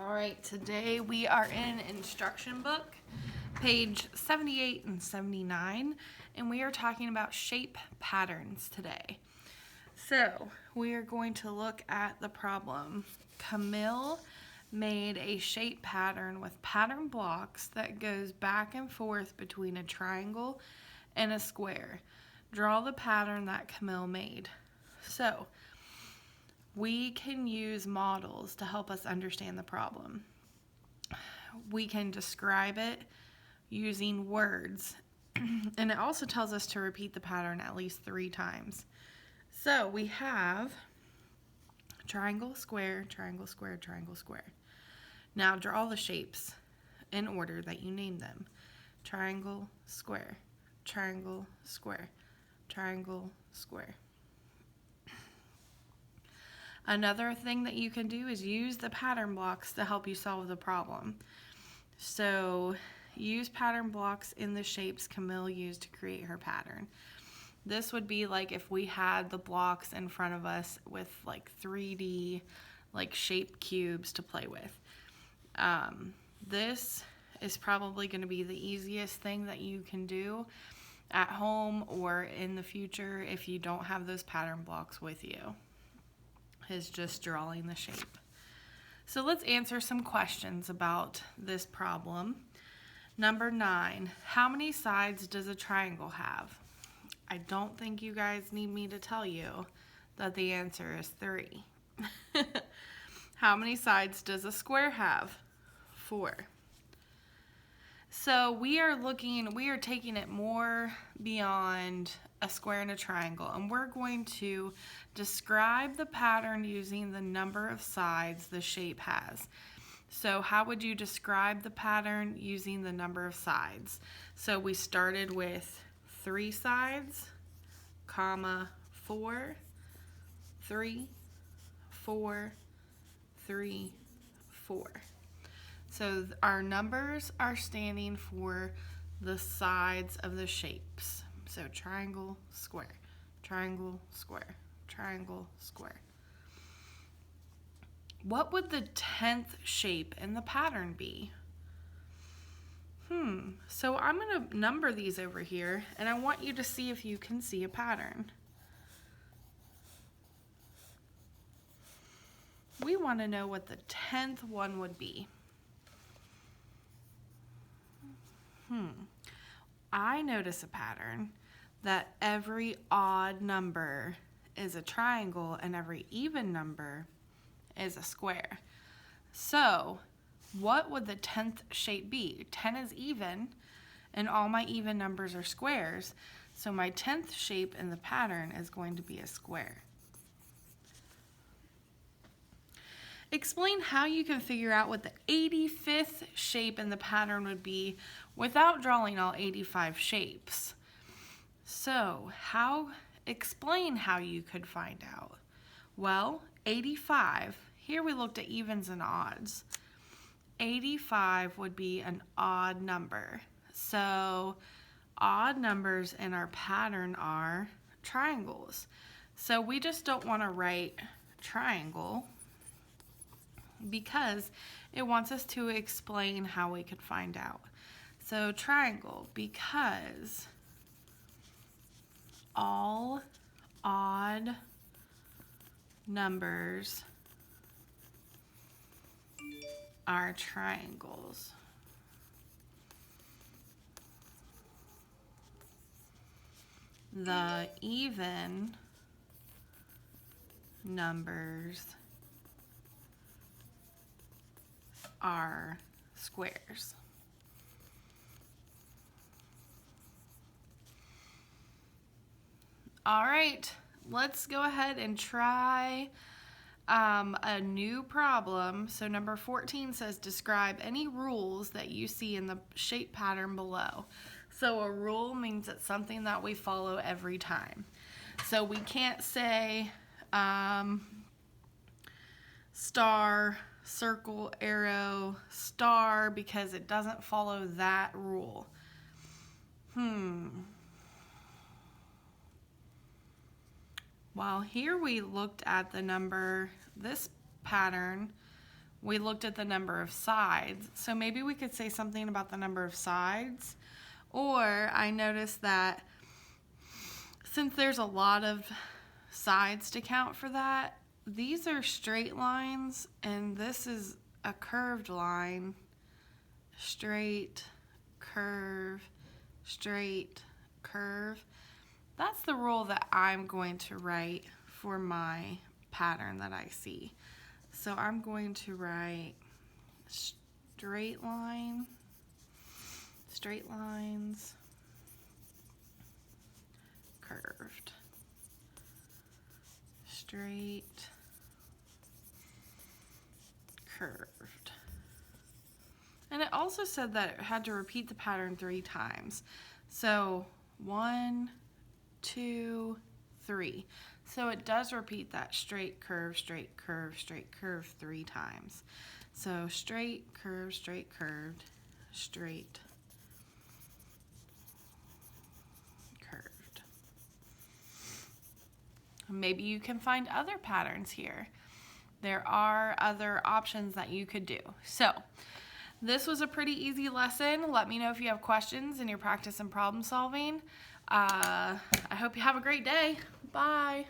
All right, today we are in instruction book, page 78 and 79, and we are talking about shape patterns today. So we are going to look at the problem. Camille made a shape pattern with pattern blocks that goes back and forth between a triangle and a square. Draw the pattern that Camille made. So we can use models to help us understand the problem. We can describe it using words, and it also tells us to repeat the pattern at least 3 times. So we have triangle, square, triangle, square, triangle, square. Now draw the shapes in order that you name them. Triangle, square, triangle, square, triangle, square. Another thing that you can do is use the pattern blocks to help you solve the problem. So use pattern blocks in the shapes Camille used to create her pattern. This would be like if we had the blocks in front of us with like 3D like shape cubes to play with. This is probably going to be the easiest thing that you can do at home or in the future if you don't have those pattern blocks with you. Is just drawing the shape. So let's answer some questions about this problem. Number 9, how many sides does a triangle have? I don't think you guys need me to tell you that the answer is 3. How many sides does a square have? 4. So we are taking it more beyond a square and a triangle, and we're going to describe the pattern using the number of sides the shape has. So how would you describe the pattern using the number of sides? So we started with 3 sides, comma, 4, 3, 4, 3, 4. So our numbers are standing for the sides of the shapes. So triangle, square, triangle, square, triangle, square. What would the 10th shape in the pattern be? So I'm going to number these over here, and I want you to see if you can see a pattern. We want to know what the 10th one would be. I notice a pattern that every odd number is a triangle and every even number is a square. So what would the 10th shape be? 10 is even and all my even numbers are squares. So my 10th shape in the pattern is going to be a square. Explain how you can figure out what the 85th shape in the pattern would be without drawing all 85 shapes. So explain how you could find out. Well, 85, here we looked at evens and odds. 85 would be an odd number. So odd numbers in our pattern are triangles. So we just don't want to write triangle because it wants us to explain how we could find out. So triangle, because all odd numbers are triangles. The even numbers are squares. All right, let's go ahead and try a new problem. So number 14 says describe any rules that you see in the shape pattern below. So a rule means it's something that we follow every time. So we can't say star, circle, arrow, star, because it doesn't follow that rule. Well, here we looked at the number, this pattern we looked at the number of sides. So maybe we could say something about the number of sides. Or I noticed that since there's a lot of sides to count for that, these are straight lines and this is a curved line. Straight, curve, straight, curve. That's the rule that I'm going to write for my pattern that I see. So I'm going to write straight line, straight lines, curved, straight, curved. And it also said that it had to repeat the pattern 3 times. So 1, 2, 3. So it does repeat that straight, curve, straight, curve, straight, curve 3 times. So straight, curved, straight, curved. Maybe you can find other patterns here. There are other options that you could do. So this was a pretty easy lesson. Let me know if you have questions in your practice and problem solving. I hope you have a great day. Bye.